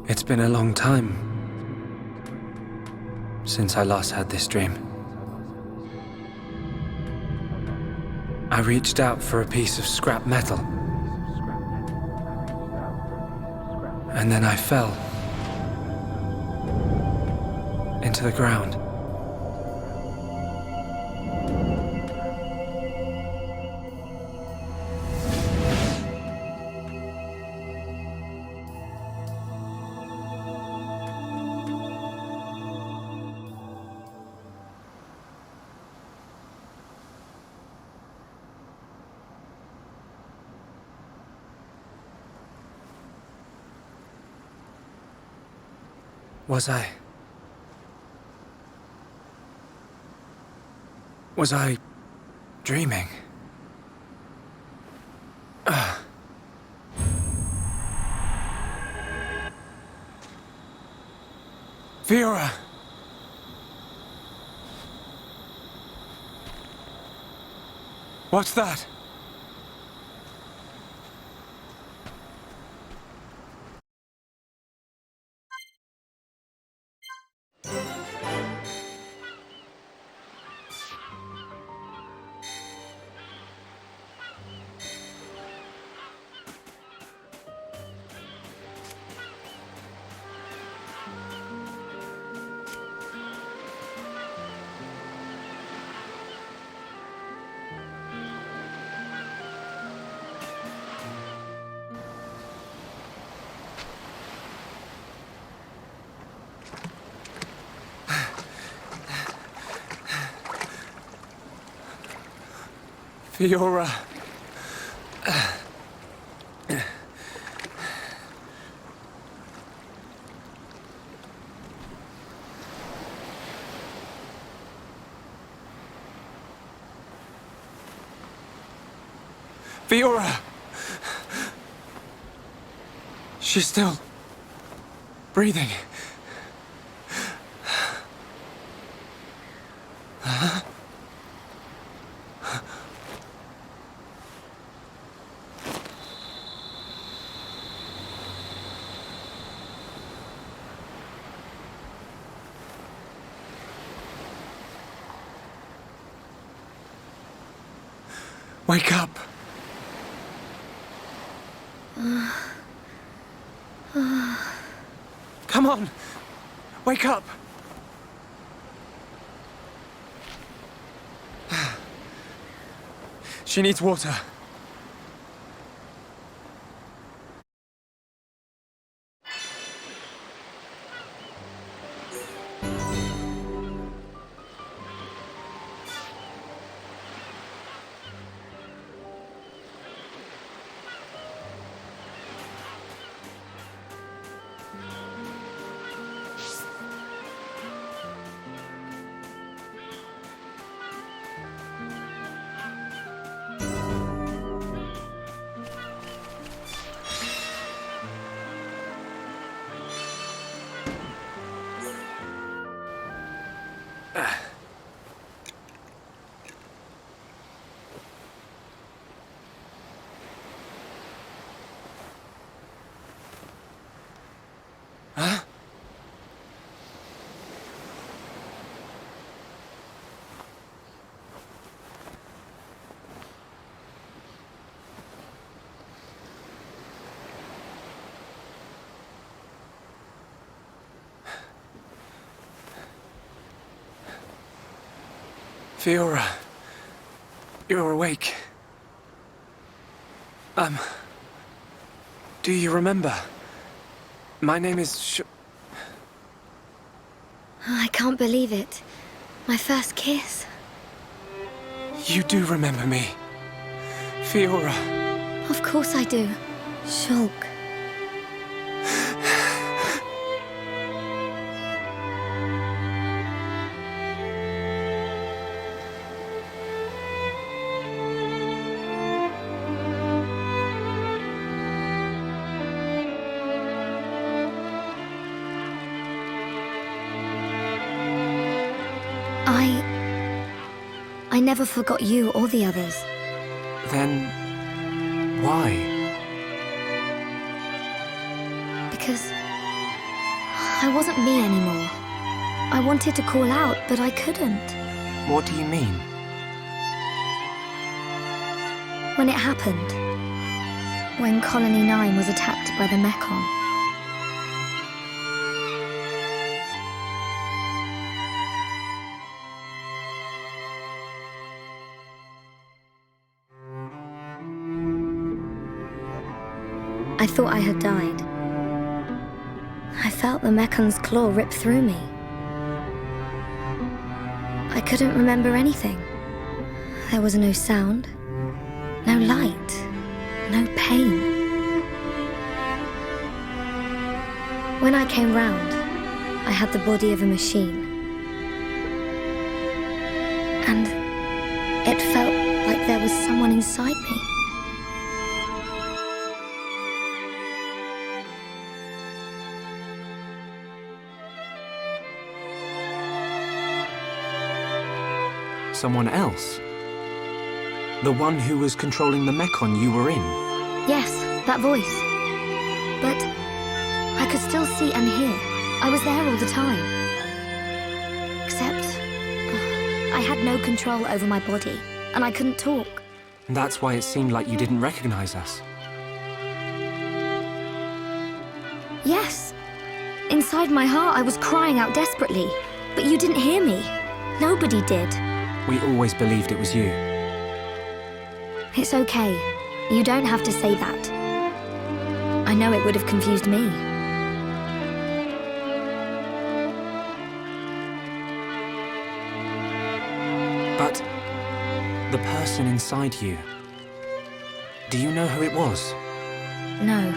It's been a long time since I last had this dream. I reached out for a piece of scrap metal. And then I fell into the ground. Was I dreaming? Fiora! What's that? Fiora. Fiora! She's still breathing. Wake up! Come on! Wake up! She needs water. Huh? Fiora, you're awake. Do you remember? My name is I can't believe it. My first kiss. You do remember me. Fiora. Of course I do. Shulk. I never forgot you or the others. Then why? Because I wasn't me anymore. I wanted to call out, but I couldn't. What do you mean? When it happened. When Colony 9 was attacked by the Mechon. I thought I had died. I felt the Mecon's claw rip through me. I couldn't remember anything. There was no sound, no light, no pain. When I came round, I had the body of a machine. And it felt like there was someone inside me. Someone else? The one who was controlling the Mechon you were in? Yes, that voice. But I could still see and hear. I was there all the time. Except I had no control over my body, and I couldn't talk. That's why it seemed like you didn't recognize us. Yes. Inside my heart, I was crying out desperately. But you didn't hear me. Nobody did. We always believed it was you. It's okay. You don't have to say that. I know it would have confused me. But the person inside you, do you know who it was? No.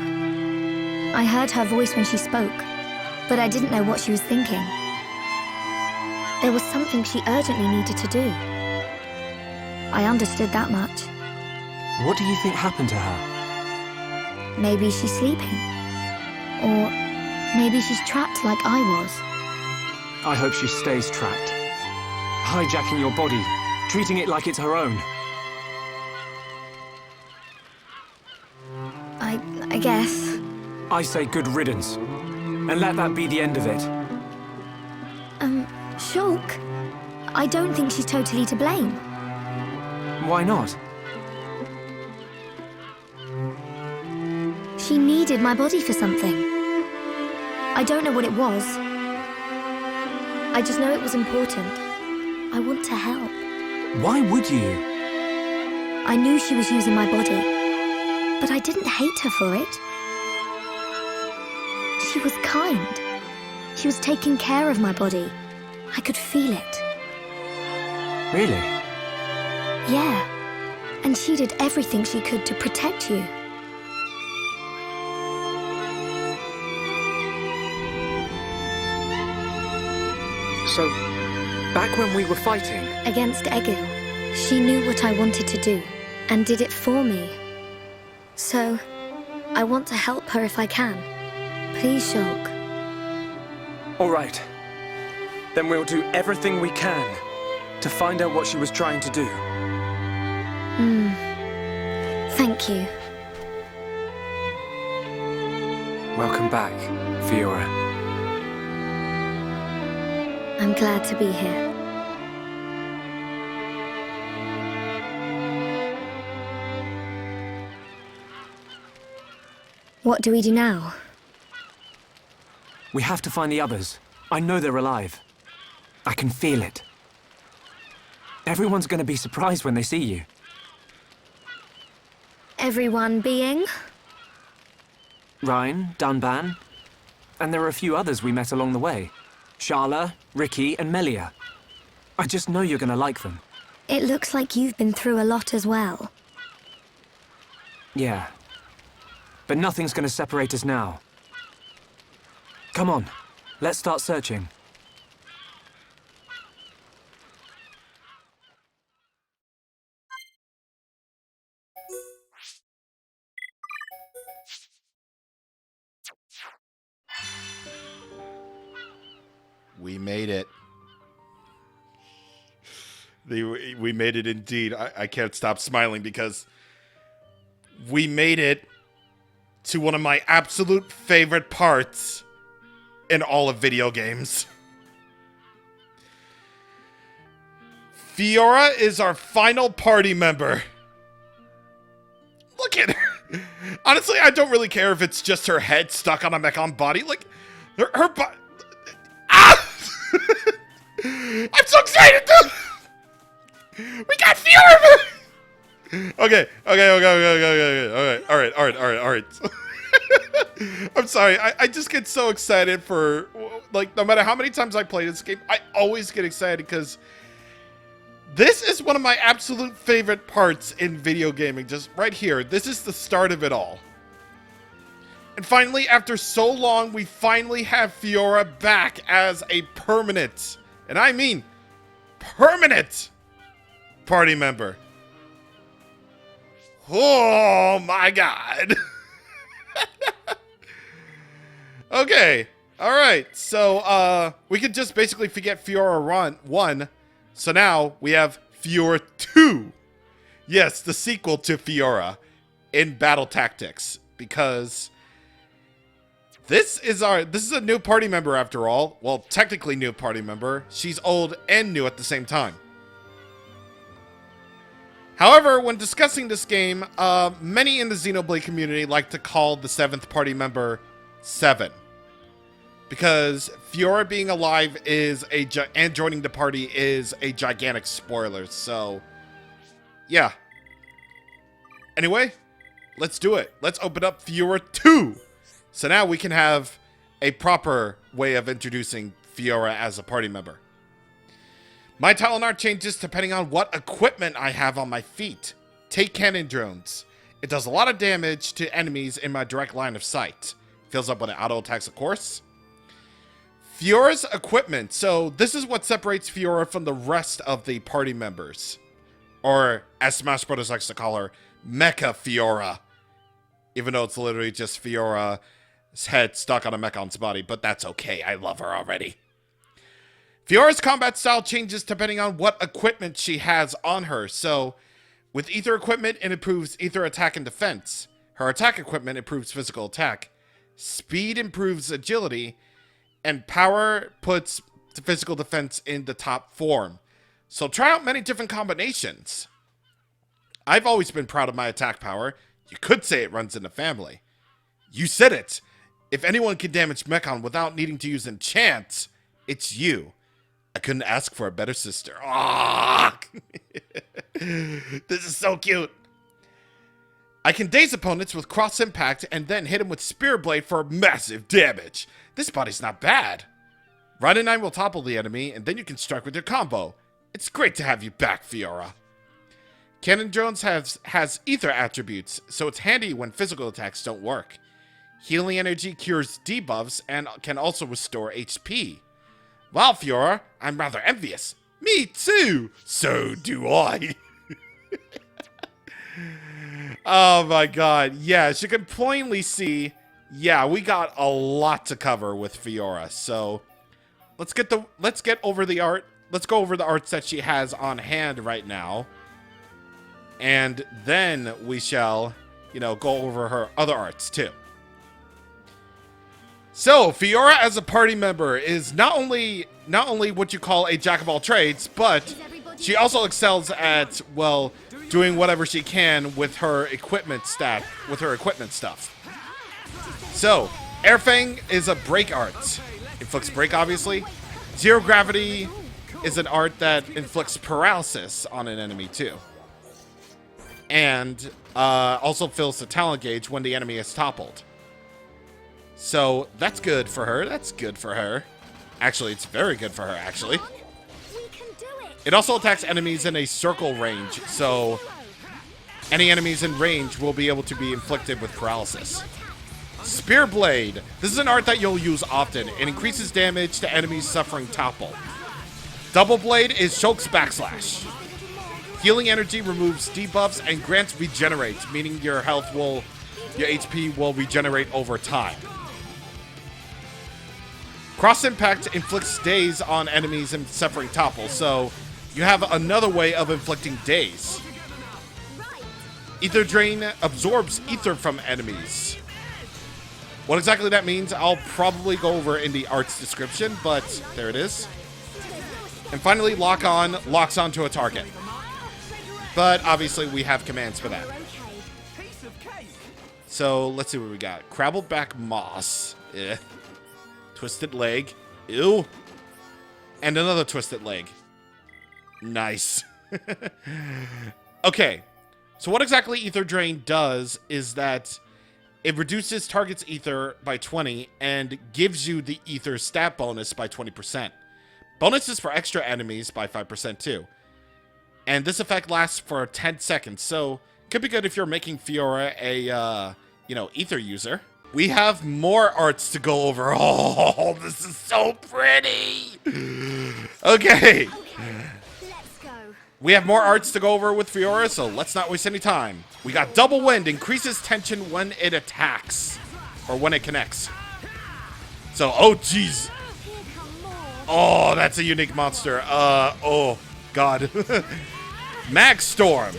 I heard her voice when she spoke, but I didn't know what she was thinking. There was something she urgently needed to do. I understood that much. What do you think happened to her? Maybe she's sleeping. Or maybe she's trapped like I was. I hope she stays trapped. Hijacking your body, treating it like it's her own. I guess. I say good riddance. And let that be the end of it. Shulk, I don't think she's totally to blame. Why not? She needed my body for something. I don't know what it was. I just know it was important. I want to help. Why would you? I knew she was using my body, but I didn't hate her for it. She was kind. She was taking care of my body. I could feel it. Really? Yeah. And she did everything she could to protect you. So, back when we were fighting... Against Egil, she knew what I wanted to do, and did it for me. So, I want to help her if I can. Please, Shulk. All right. Then we'll do everything we can to find out what she was trying to do. Thank you. Welcome back, Fiora. I'm glad to be here. What do we do now? We have to find the others. I know they're alive. I can feel it. Everyone's gonna be surprised when they see you. Everyone being? Ryan, Dunban, and there are a few others we met along the way. Sharla, Ricky, and Melia. I just know you're gonna like them. It looks like you've been through a lot as well. Yeah. But nothing's gonna separate us now. Come on, let's start searching. We made it. We made it indeed. I can't stop smiling because we made it to one of my absolute favorite parts in all of video games. Fiora is our final party member. Look at her. Honestly, I don't really care if it's just her head stuck on a mechon body. Like, her body. Ah! I'm so excited, dude! We got Fiora! Okay. All right. I'm sorry. I just get so excited for, like, no matter how many times I play this game, I always get excited because this is one of my absolute favorite parts in video gaming. Just right here. This is the start of it all. And finally, after so long, we finally have Fiora back as a permanent, and I mean permanent, party member. Oh my god. Okay. Alright. So, we could just basically forget Fiora 1. So now we have Fiora 2. Yes, the sequel to Fiora in battle tactics. Because this is a new party member after all. Well, technically new party member. She's old and new at the same time. However, when discussing this game, many in the Xenoblade community like to call the 7th party member 7. Because Fiora being alive and joining the party is a gigantic spoiler, so yeah. Anyway, let's do it. Let's open up Fiora 2. So now we can have a proper way of introducing Fiora as a party member. My talent art changes depending on what equipment I have on my feet. Take cannon drones. It does a lot of damage to enemies in my direct line of sight. Fills up when it auto attacks, of course. Fiora's equipment. So this is what separates Fiora from the rest of the party members. Or, as Smash Bros. Likes to call her, Mecha Fiora. Even though it's literally just Fiora's head stuck on a Mecha's body. But that's okay. I love her already. Fiora's combat style changes depending on what equipment she has on her. So, with Ether equipment, it improves Ether attack and defense. Her attack equipment improves physical attack. Speed improves agility. And power puts the physical defense in the top form. So try out many different combinations. I've always been proud of my attack power. You could say it runs in the family. You said it. If anyone can damage Mechon without needing to use enchants, it's you. I couldn't ask for a better sister. Ah! This is so cute. I can daze opponents with cross impact and then hit him with Spear Blade for massive damage. This body's not bad. Run and 9 will topple the enemy, and then you can strike with your combo. It's great to have you back, Fiora. Cannon Drones has ether attributes, so it's handy when physical attacks don't work. Healing energy cures debuffs and can also restore HP. Wow, Fiora, I'm rather envious. Me too. So do I. Oh my god. Yeah, as you can plainly see, yeah, we got a lot to cover with Fiora. So let's get over the art. Let's go over the arts that she has on hand right now. And then we shall, go over her other arts too. So, Fiora as a party member is not only what you call a jack of all trades, but she also excels at, well, doing whatever she can with her equipment stuff. So, Airfang is a break art. Inflicts break, obviously. Zero Gravity is an art that inflicts paralysis on an enemy, too. And also fills the talent gauge when the enemy is toppled. So, that's good for her. That's good for her. Actually, it's very good for her, actually. It also attacks enemies in a circle range, so any enemies in range will be able to be inflicted with paralysis. Spear Blade. This is an art that you'll use often. It increases damage to enemies suffering topple. Double Blade is Shulk's Backslash. Healing energy removes debuffs and grants regenerate, meaning your HP will regenerate over time. Cross Impact inflicts daze on enemies and suffering topple, so you have another way of inflicting daze. Ether Drain absorbs ether from enemies. What exactly that means, I'll probably go over in the art's description, but there it is. And finally, lock on locks onto a target. But obviously, we have commands for that. So let's see what we got. Crabbleback moss. Eh. Twisted leg. Ew. And another twisted leg. Nice. Okay. So what exactly Ether Drain does is that it reduces target's ether by 20 and gives you the ether stat bonus by 20%. Bonuses for extra enemies by 5% too. And this effect lasts for 10 seconds, so could be good if you're making Fiora a, ether user. We have more arts to go over. Oh, this is so pretty. Okay. Let's go. We have more arts to go over with Fiora, so let's not waste any time. We got Double Wind, increases tension when it attacks, or when it connects. So, oh jeez. Oh, that's a unique monster. Oh, God. Mag Storm.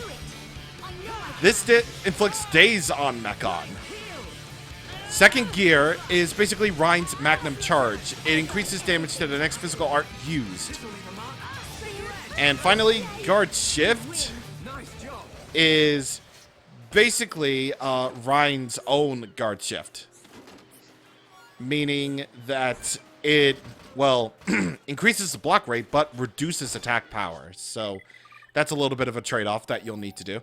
This inflicts daze on Mechon. Second gear is basically Rhine's Magnum Charge. It increases damage to the next physical art used. And finally, Guard Shift is basically Rhine's own Guard Shift. Meaning that it, well, increases the block rate, but reduces attack power. So that's a little bit of a trade-off that you'll need to do.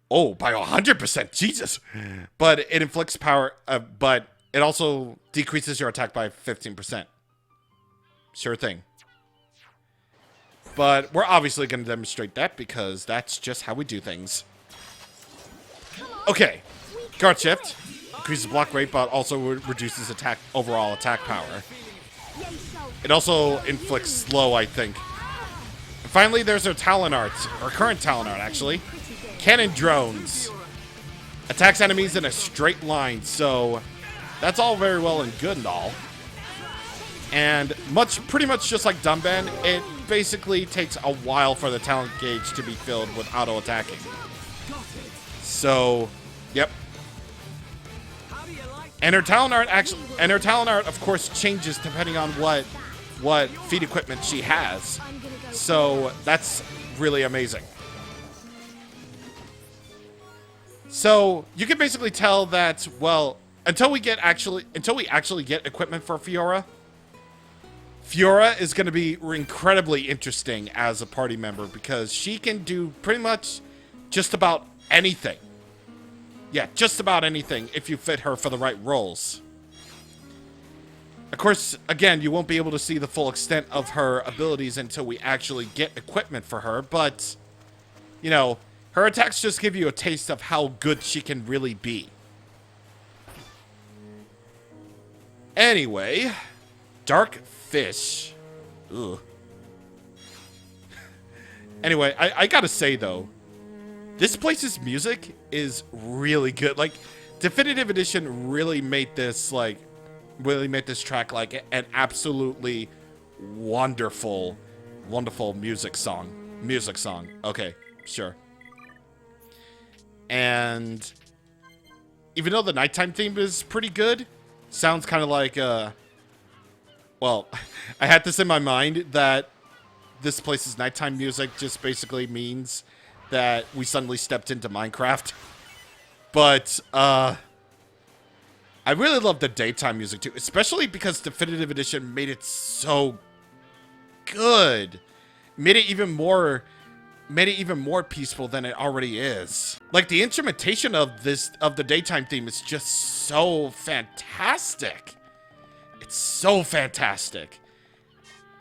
Oh, by 100%, Jesus. But it inflicts power, but it also decreases your attack by 15%. Sure thing. But we're obviously going to demonstrate that because that's just how we do things. Okay, Guard Shift increases block rate, but also reduces overall attack power. It also inflicts slow, I think. And finally, there's our talent art, or current talent art, actually. Cannon Drones. Attacks enemies in a straight line, so that's all very well and good and all. And pretty much just like Dumban, it basically takes a while for the talent gauge to be filled with auto-attacking. So, yep. And her talent art of course changes depending on what feat equipment she has. So that's really amazing. So you can basically tell that, well, until we actually get equipment for Fiora is going to be incredibly interesting as a party member because she can do pretty much just about anything. Yeah, just about anything if you fit her for the right roles. Of course, again, you won't be able to see the full extent of her abilities until we actually get equipment for her, but, you know, her attacks just give you a taste of how good she can really be. Anyway, Dark Fish. Ugh. Anyway, I gotta say, though, this place's music is really good. Like, Definitive Edition really made this track, like, an absolutely wonderful, wonderful music song. Okay, sure. And even though the nighttime theme is pretty good, sounds kind of like, well, I had this in my mind that this place's nighttime music just basically means that we suddenly stepped into Minecraft. But, I really love the daytime music too, especially because Definitive Edition made it so good. Made it even more peaceful than it already is. Like, the instrumentation of the daytime theme is just so fantastic. It's so fantastic.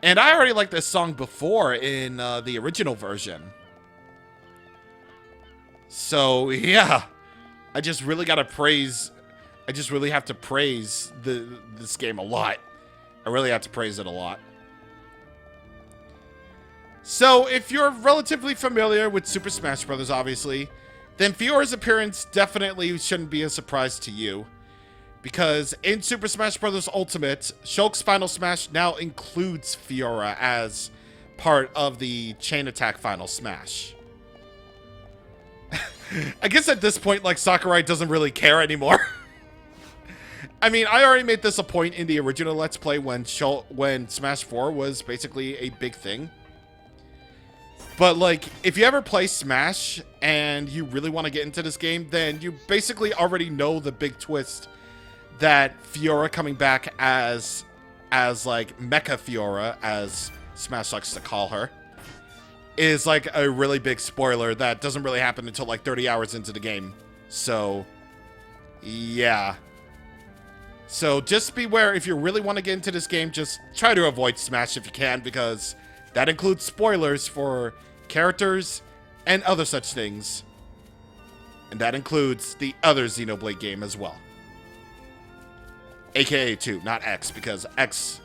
And I already liked this song before in the original version. So, yeah. I just really have to praise this game a lot. I really have to praise it a lot. So, if you're relatively familiar with Super Smash Bros., obviously, then Fiora's appearance definitely shouldn't be a surprise to you. Because in Super Smash Bros. Ultimate, Shulk's Final Smash now includes Fiora as part of the Chain Attack Final Smash. I guess at this point, like, Sakurai doesn't really care anymore. I mean, I already made this a point in the original Let's Play when Smash 4 was basically a big thing. But, like, if you ever play Smash and you really want to get into this game, then you basically already know the big twist that Fiora coming back as like, Mecha Fiora, as Smash likes to call her, is, like, a really big spoiler that doesn't really happen until, like, 30 hours into the game. So, yeah. So, just beware, if you really want to get into this game, just try to avoid Smash if you can, because that includes spoilers for characters and other such things. And that includes the other Xenoblade game as well. AKA 2, not X, because X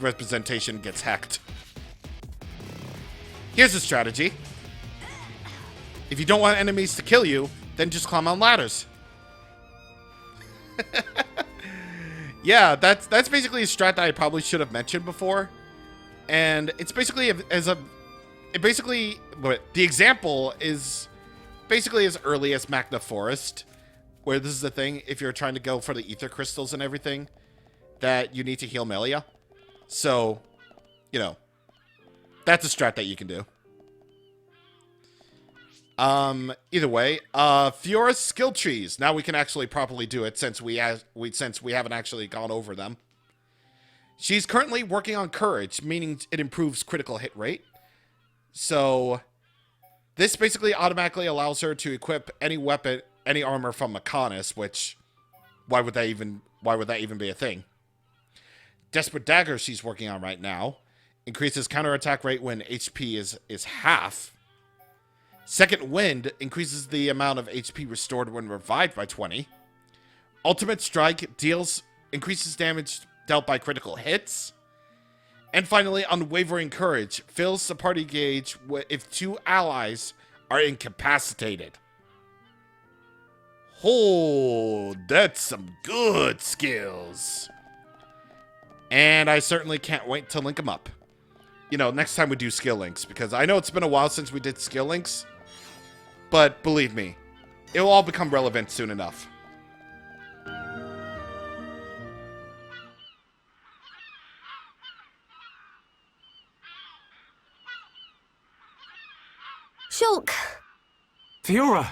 representation gets hacked. Here's a strategy. If you don't want enemies to kill you, then just climb on ladders. Yeah, that's basically a strat that I probably should have mentioned before. And it's basically the example is basically as early as Magna Forest, where this is the thing, if you're trying to go for the ether crystals and everything, that you need to heal Melia. So, you know, that's a strat that you can do. Either way, Fiora's skill trees. Now we can actually properly do it since we haven't actually gone over them. She's currently working on courage, meaning it improves critical hit rate. So this basically automatically allows her to equip any weapon, any armor from Mechonis, which why would that even be a thing? Desperate Dagger she's working on right now increases counterattack rate when HP is half. Second Wind increases the amount of HP restored when revived by 20. Ultimate Strike increases damage dealt by critical hits. And finally, Unwavering Courage fills the party gauge if 2 allies are incapacitated. Oh, that's some good skills. And I certainly can't wait to link them up. You know, next time we do skill links, because I know it's been a while since we did skill links. But believe me, it will all become relevant soon enough. Shulk! Fiora!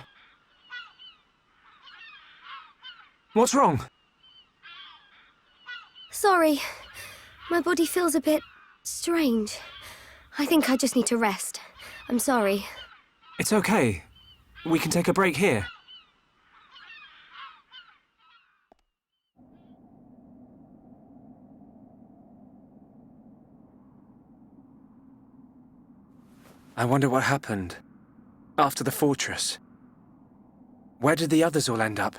What's wrong? Sorry. My body feels a bit strange. I think I just need to rest. I'm sorry. It's okay. We can take a break here. I wonder what happened after the fortress. Where did the others all end up?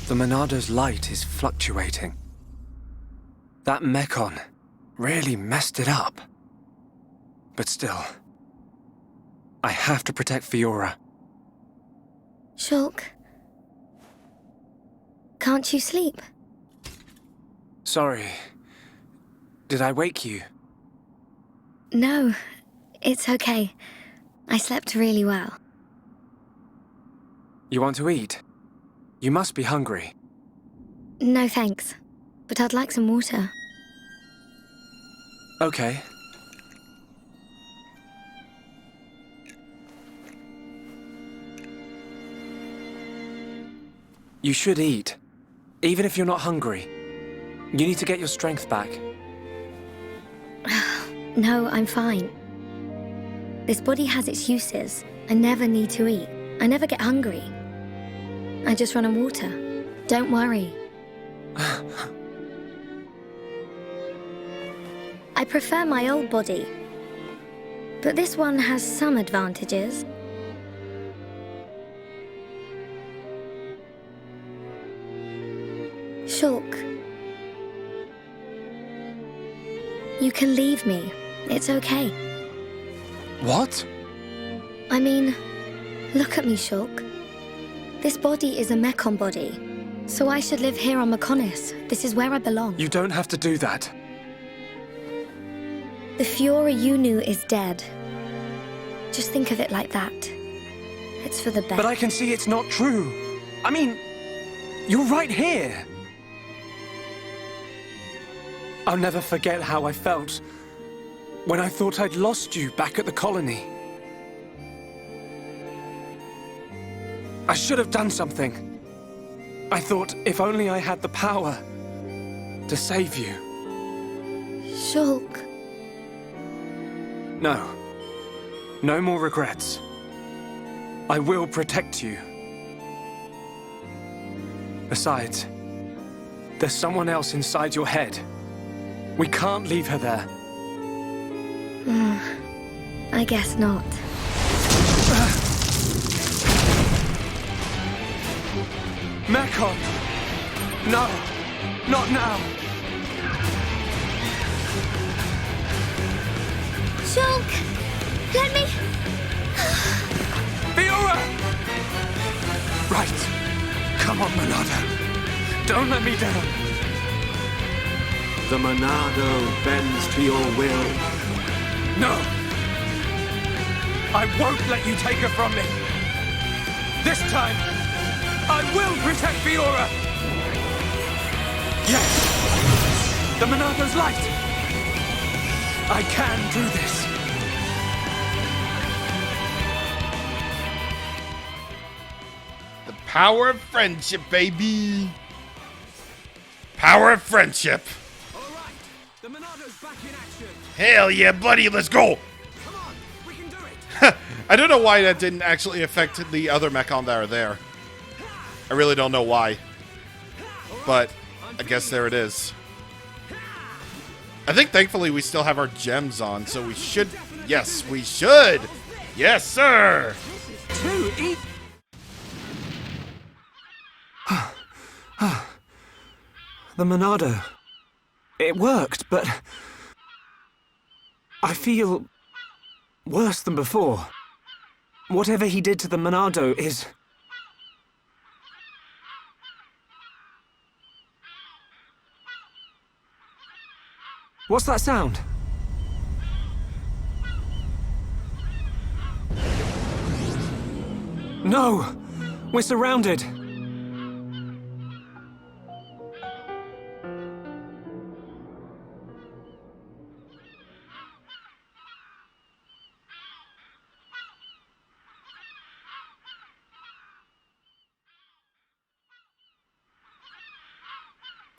The Monado's light is fluctuating. That Mechon really messed it up. But still, I have to protect Fiora. Shulk. Can't you sleep? Sorry. Did I wake you? No, it's okay. I slept really well. You want to eat? You must be hungry. No thanks, but I'd like some water. Okay. You should eat, even if you're not hungry. You need to get your strength back. No, I'm fine. This body has its uses. I never need to eat. I never get hungry. I just run on water. Don't worry. I prefer my old body, but this one has some advantages. Shulk. You can leave me. It's okay. What? I mean, look at me, Shulk. This body is a Mechon body. So I should live here on Mechonis. This is where I belong. You don't have to do that. The Fiora you knew is dead. Just think of it like that. It's for the best. But I can see it's not true. I mean, you're right here. I'll never forget how I felt when I thought I'd lost you back at the colony. I should have done something. I thought if only I had the power to save you. Shulk. No. No more regrets. I will protect you. Besides, there's someone else inside your head. We can't leave her there. I guess not. Mechon! No! Not now! Shulk! Let me... Fiora! Right. Come on, Monado. Don't let me down. The Monado bends to your will. No! I won't let you take her from me. This time, I will protect Fiora! Yes! The Monado's light! I can do this! The power of friendship, baby! Power of friendship! Alright, the Monado's back in action! Hell yeah, buddy, let's go! Come on, we can do it! I don't know why that didn't actually affect the other Mechon that are there. I really don't know why. But I guess there it is. I think thankfully we still have our gems on, so we should... Yes, we should! Yes, sir! The Monado. It worked, but... I feel... worse than before. Whatever he did to the Monado is... What's that sound? No! We're surrounded!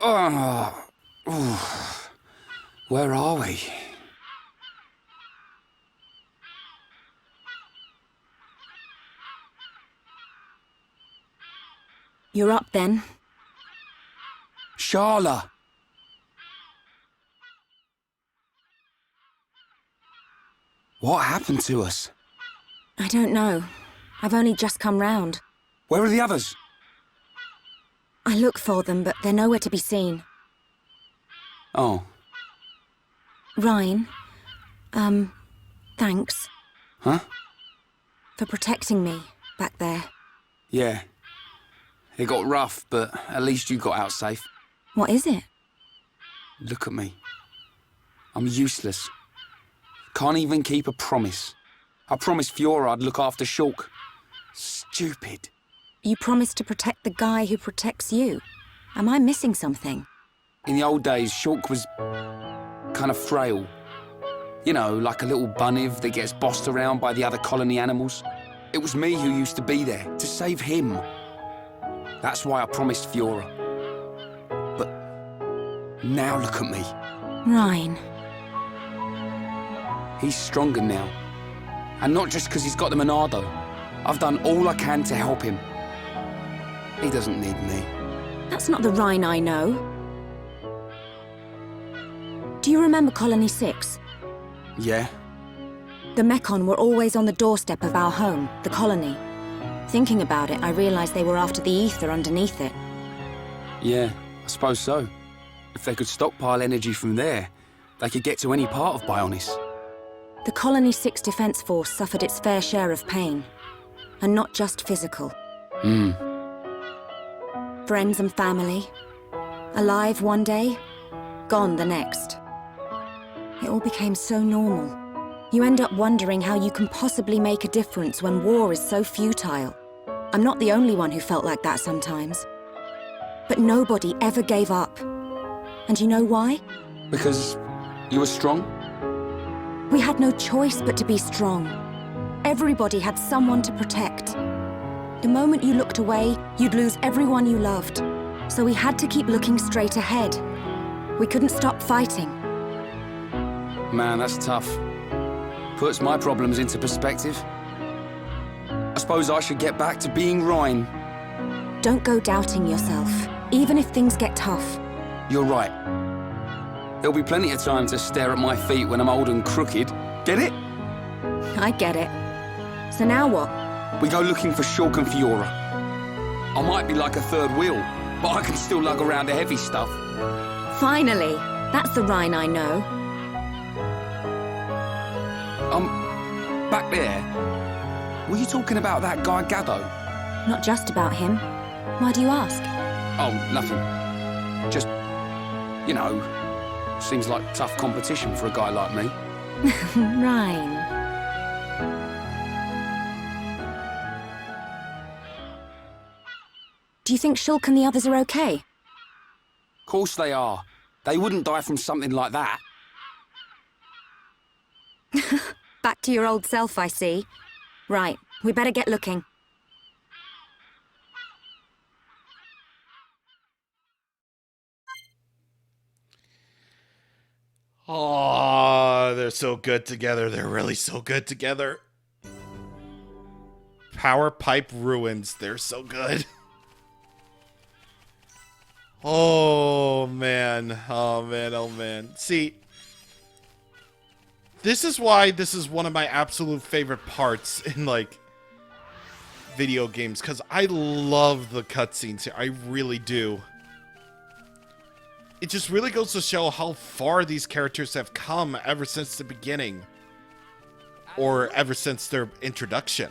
Oh, ooh. Where are we? You're up then. Sharla! What happened to us? I don't know. I've only just come round. Where are the others? I look for them, but they're nowhere to be seen. Oh. Ryan, thanks. Huh? For protecting me back there. Yeah. It got rough, but at least you got out safe. What is it? Look at me. I'm useless. Can't even keep a promise. I promised Fiora I'd look after Shulk. Stupid. You promised to protect the guy who protects you. Am I missing something? In the old days, Shulk was kind of frail. You know, like a little bunniv that gets bossed around by the other colony animals. It was me who used to be there, to save him. That's why I promised Fiora. But now look at me. Ryan. He's stronger now. And not just because he's got the Monado. I've done all I can to help him. He doesn't need me. That's not the Ryan I know. Do you remember Colony 6? Yeah? The Mechon were always on the doorstep of our home, the colony. Thinking about it, I realized they were after the ether underneath it. Yeah, I suppose so. If they could stockpile energy from there, they could get to any part of Bionis. The Colony 6 Defense Force suffered its fair share of pain. And not just physical. friends and family. Alive one day, gone the next. It all became so normal. You end up wondering how you can possibly make a difference when war is so futile. I'm not the only one who felt like that sometimes. But nobody ever gave up. And you know why? Because you were strong? We had no choice but to be strong. Everybody had someone to protect. The moment you looked away, you'd lose everyone you loved. So we had to keep looking straight ahead. We couldn't stop fighting. Man, that's tough. Puts my problems into perspective. I suppose I should get back to being Ryan. Don't go doubting yourself, even if things get tough. You're right. There'll be plenty of time to stare at my feet when I'm old and crooked. Get it? I get it. So now what? We go looking for Shulk and Fiora. I might be like a third wheel, but I can still lug around the heavy stuff. Finally! That's the Rhine I know. Back there. Were you talking about that guy Gaddo? Not just about him. Why do you ask? Oh, nothing. Just, you know, seems like tough competition for a guy like me. Rhine. Do you think Shulk and the others are okay? Course they are. They wouldn't die from something like that. Back to your old self, I see. Right, we better get looking. Oh, they're so good together. They're really so good together. Power Pipe Ruins. They're so good. Oh, man. Oh, man. Oh, man. See, this is why this is one of my absolute favorite parts in, like, video games. Because I love the cutscenes here. I really do. It just really goes to show how far these characters have come ever since the beginning. Or ever since their introduction.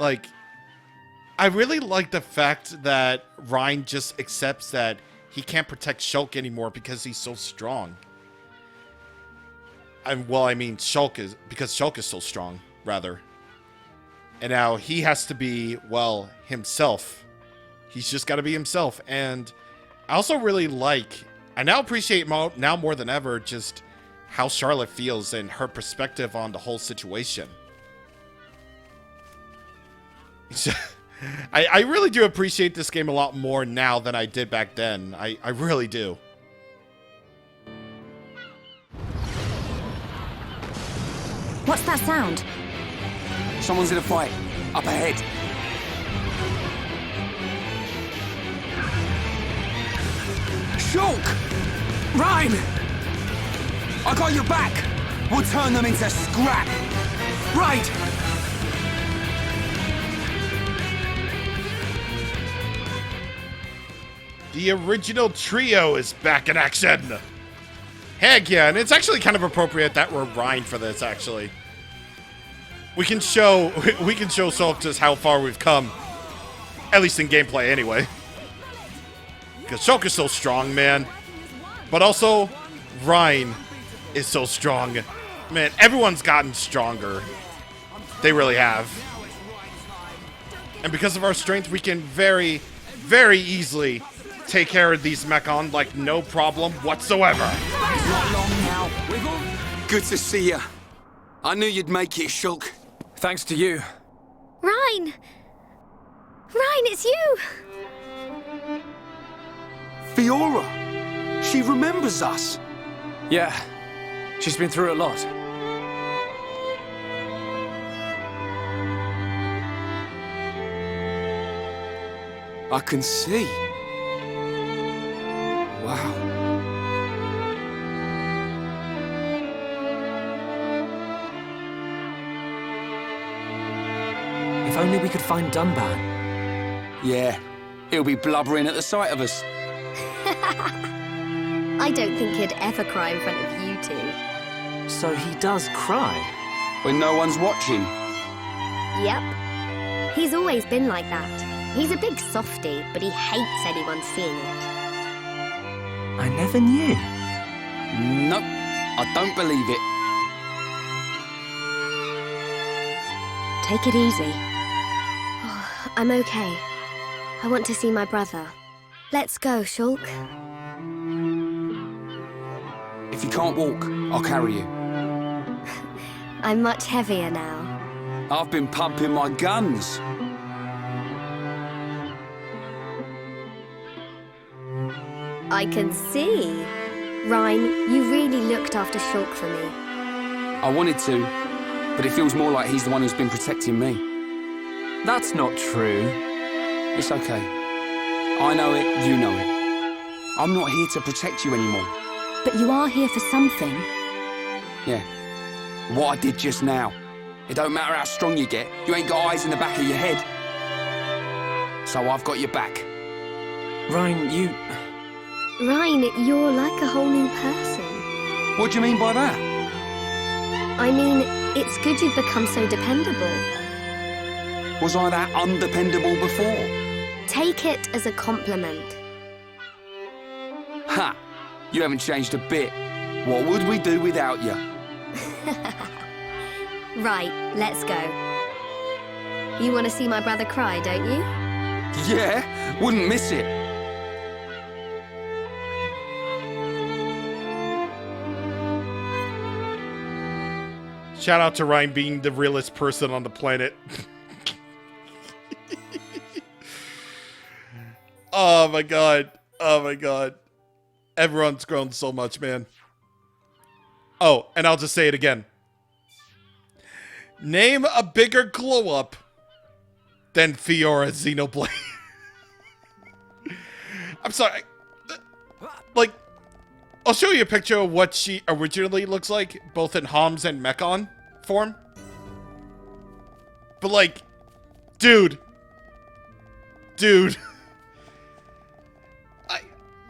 Like, I really like the fact that Ryan just accepts that he can't protect Shulk anymore because he's so strong. Well, I mean, because Shulk is so strong, rather. And now he has to be, well, himself. He's just got to be himself. And I also really I now appreciate now more than ever just how Charlotte feels and her perspective on the whole situation. I really do appreciate this game a lot more now than I did back then. I really do. What's that sound? Someone's in a fight. Up ahead. Shulk! Ryan! I got your back! We'll turn them into scrap! Right! The original trio is back in action! Heck yeah, and it's actually kind of appropriate that we're Ryan for this, actually. We can show Shulk just how far we've come. At least in gameplay, anyway. Because Shulk is so strong, man. But also, Ryan is so strong. Man, everyone's gotten stronger. They really have. And because of our strength, we can very, very easily take care of these Mechon like no problem whatsoever. Not long now. Good to see you. I knew you'd make it, Shulk. Thanks to you. Rhine! Rhine, it's you! Fiora! She remembers us! Yeah, she's been through a lot. I can see. Wow. If only we could find Dunban. Yeah, he'll be blubbering at the sight of us. I don't think he'd ever cry in front of you two. So he does cry? When no one's watching. Yep. He's always been like that. He's a big softy, but he hates anyone seeing it. I never knew. Nope, I don't believe it. Take it easy. Oh, I'm okay. I want to see my brother. Let's go, Shulk. If you can't walk, I'll carry you. I'm much heavier now. I've been pumping my guns. I can see. Ryan, you really looked after Shulk for me. I wanted to, but it feels more like he's the one who's been protecting me. That's not true. It's okay. I know it, you know it. I'm not here to protect you anymore. But you are here for something. Yeah. What I did just now. It don't matter how strong you get, you ain't got eyes in the back of your head. So I've got your back. Ryan, you... Ryan, you're like a whole new person. What do you mean by that? I mean, it's good you've become so dependable. Was I that undependable before? Take it as a compliment. Ha! You haven't changed a bit. What would we do without you? Right, let's go. You want to see my brother cry, don't you? Yeah, wouldn't miss it. Shout out to Ryan being the realest person on the planet. Oh my god. Oh my god. Everyone's grown so much, man. Oh, and I'll just say it again. Name a bigger glow-up than Fiora Xenoblade. I'm sorry. Like, I'll show you a picture of what she originally looks like, both in Homs and Mechon form. But like, dude.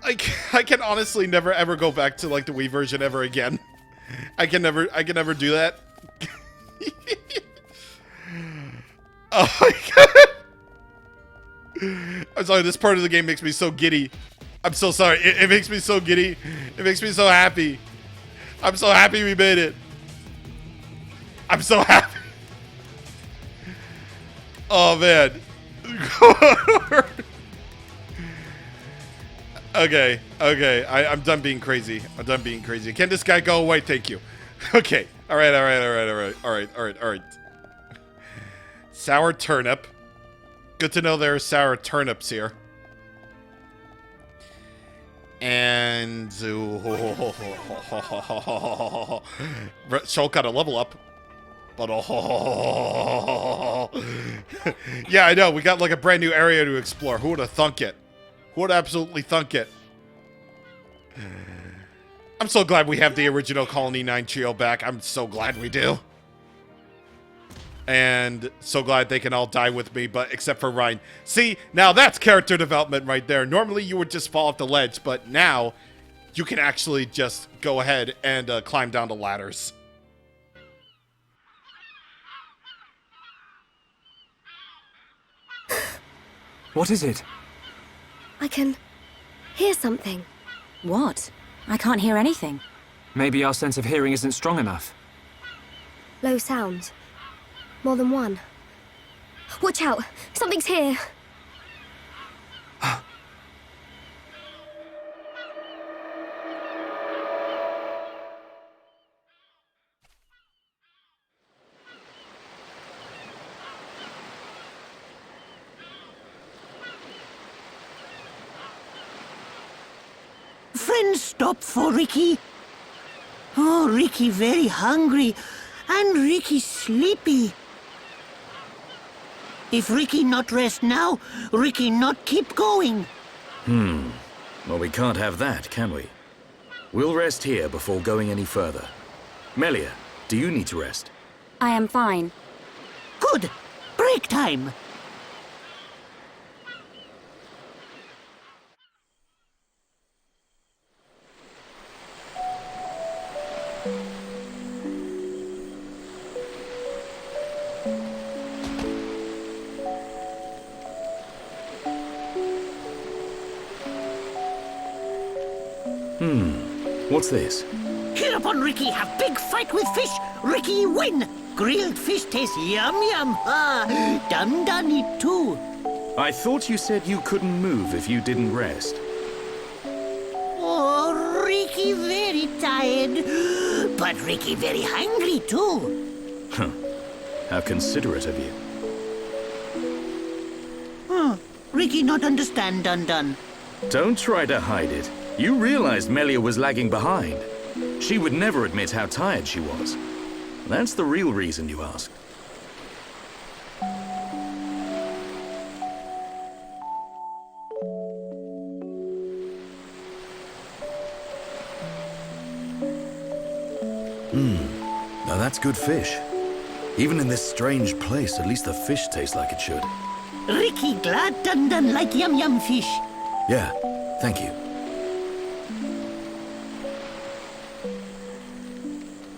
I can honestly never ever go back to like the Wii version ever again. I can never do that. Oh my god. I'm sorry, this part of the game makes me so giddy. I'm so sorry. It makes me so giddy. It makes me so happy. I'm so happy we made it. I'm so happy. Oh man. Okay. I'm done being crazy. Can this guy go away? Thank you. Okay. All right. Sour turnip. Good to know there are sour turnips here. And Shulk got a level up. But yeah, I know. We got like a brand new area to explore. Who would have thunk it? Who would absolutely thunk it? I'm so glad we have the original Colony 9 trio back. I'm so glad we do. And so glad they can all die with me, but except for Ryan. See, now that's character development right there. Normally you would just fall off the ledge, but now you can actually just go ahead and climb down the ladders. What is it? I can hear something. What? I can't hear anything. Maybe our sense of hearing isn't strong enough. Low sounds. More than one. Watch out! Something's here! Friends stop for Ricky. Oh, Ricky very hungry. And Ricky sleepy. If Ricky not rest now, Ricky not keep going. Well, we can't have that, can we? We'll rest here before going any further. Melia, do you need to rest? I am fine. Good. Break time. What's this? Hereupon Ricky have big fight with fish. Ricky win. Grilled fish taste yum yum. Ah, done it too. I thought you said you couldn't move if you didn't rest. Oh, Ricky very tired. But Ricky very hungry too. Huh. How considerate of you. Ricky not understand Dun. Don't try to hide it. You realized Melia was lagging behind. She would never admit how tired she was. That's the real reason you ask. Now that's good fish. Even in this strange place, at least the fish tastes like it should. Ricky glad Dun like yum yum fish. Yeah, thank you.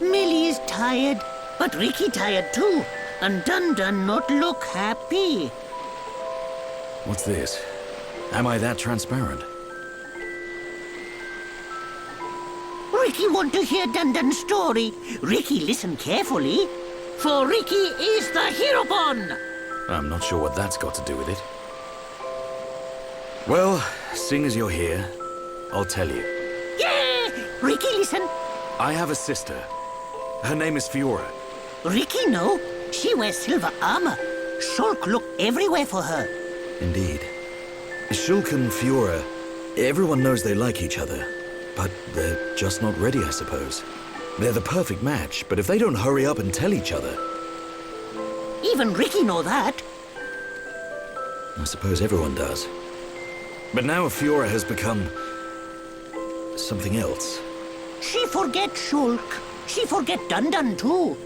Millie is tired, but Ricky tired too. And Dun not look happy. What's this? Am I that transparent? Ricky want to hear Dun story. Ricky listen carefully. For Ricky is the Heropon. I'm not sure what that's got to do with it. Well, seeing as you're here, I'll tell you. Yeah! Ricky listen. I have a sister. Her name is Fiora. Ricky know. She wears silver armor. Shulk look everywhere for her. Indeed. Shulk and Fiora, everyone knows they like each other. But they're just not ready, I suppose. They're the perfect match, but if they don't hurry up and tell each other... Even Ricky know that. I suppose everyone does. But now Fiora has become... something else. She forget Shulk. She forget Dun too.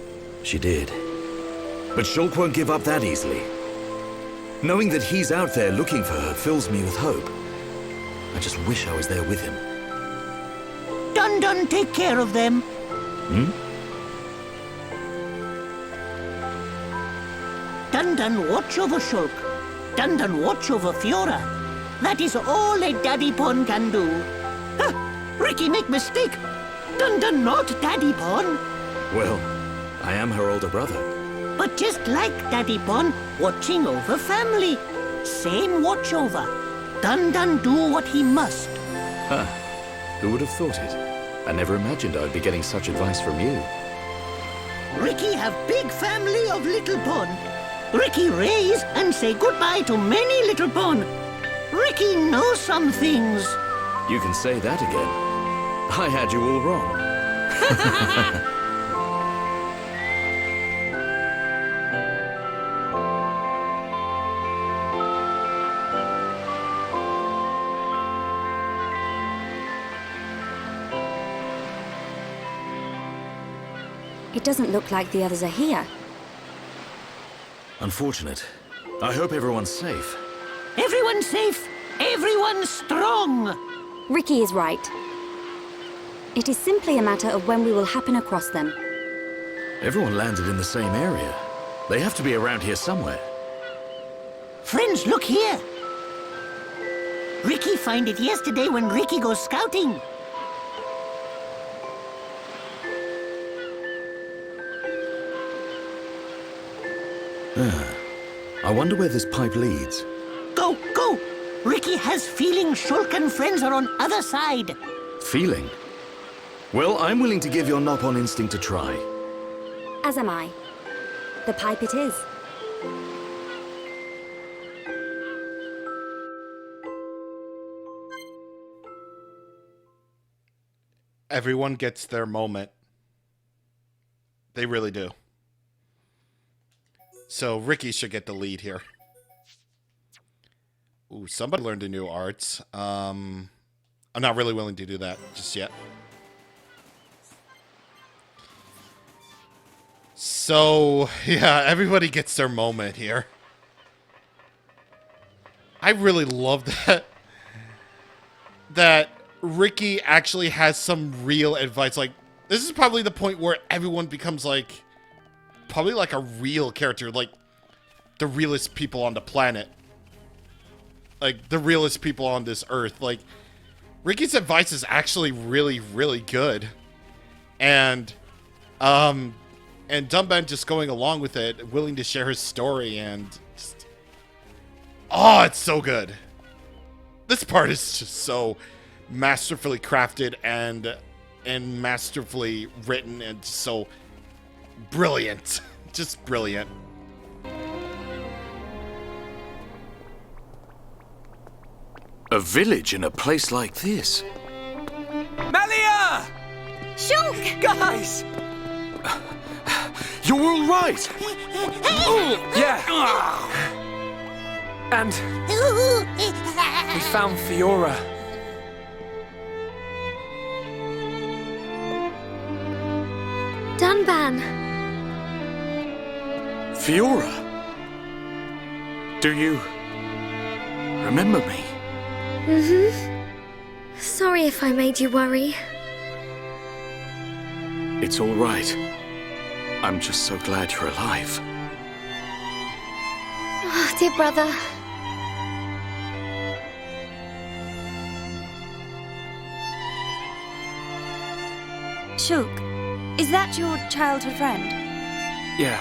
She did. But Shulk won't give up that easily. Knowing that he's out there looking for her fills me with hope. I just wish I was there with him. Dun take care of them. Dun watch over Shulk. Dun watch over Fiora. That is all a Daddy Pon can do. Ricky make mistake. Dun not Daddy Pon. Well, I am her older brother. But just like Daddy Pon, watching over family. Same watch over. Dun do what he must. Who would have thought it? I never imagined I'd be getting such advice from you. Ricky have big family of little pon. Ricky raise and say goodbye to many little pon. Ricky knows some things. You can say that again. I had you all wrong. It doesn't look like the others are here. Unfortunate. I hope everyone's safe. Everyone's safe. Everyone's strong. Ricky is right. It is simply a matter of when we will happen across them. Everyone landed in the same area. They have to be around here somewhere. Friends, look here. Ricky find it yesterday when Ricky goes scouting. I wonder where this pipe leads. Go! Ricky has feeling Shulk and friends are on other side. Feeling? Well, I'm willing to give your Nopon instinct a try. As am I. The pipe it is. Everyone gets their moment. They really do. So Ricky should get the lead here. Ooh, somebody learned a new arts. I'm not really willing to do that just yet. So, yeah, everybody gets their moment here. I really love that Ricky actually has some real advice. Like, this is probably the point where everyone becomes like, probably like a real character, like the realest people on the planet. Like, the realest people on this earth. Like, Ricky's advice is actually really, really good. And Dumben just going along with it, willing to share his story, and just, oh, it's so good. This part is just so masterfully crafted and masterfully written and just so brilliant. Just brilliant. A village in a place like this? Melia! Shulk! Guys! You're all right! Yeah. And we found Fiora. Dunban. Fiora? Do you remember me? Sorry if I made you worry. It's all right. I'm just so glad you're alive. Oh, dear brother. Shulk, is that your childhood friend? Yeah.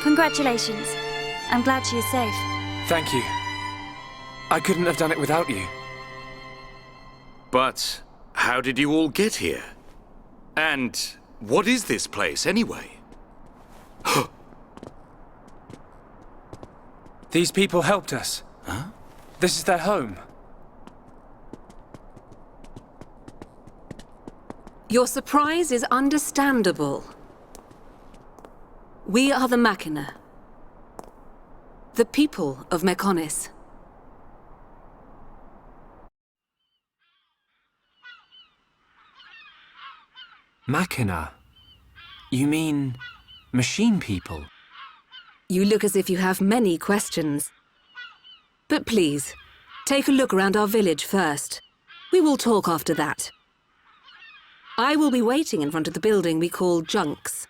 Congratulations. I'm glad she is safe. Thank you. I couldn't have done it without you. But how did you all get here? And what is this place, anyway? These people helped us. Huh? This is their home. Your surprise is understandable. We are the Machina. The people of Mechonis. Machina? You mean machine people? You look as if you have many questions. But please, take a look around our village first. We will talk after that. I will be waiting in front of the building we call Junks.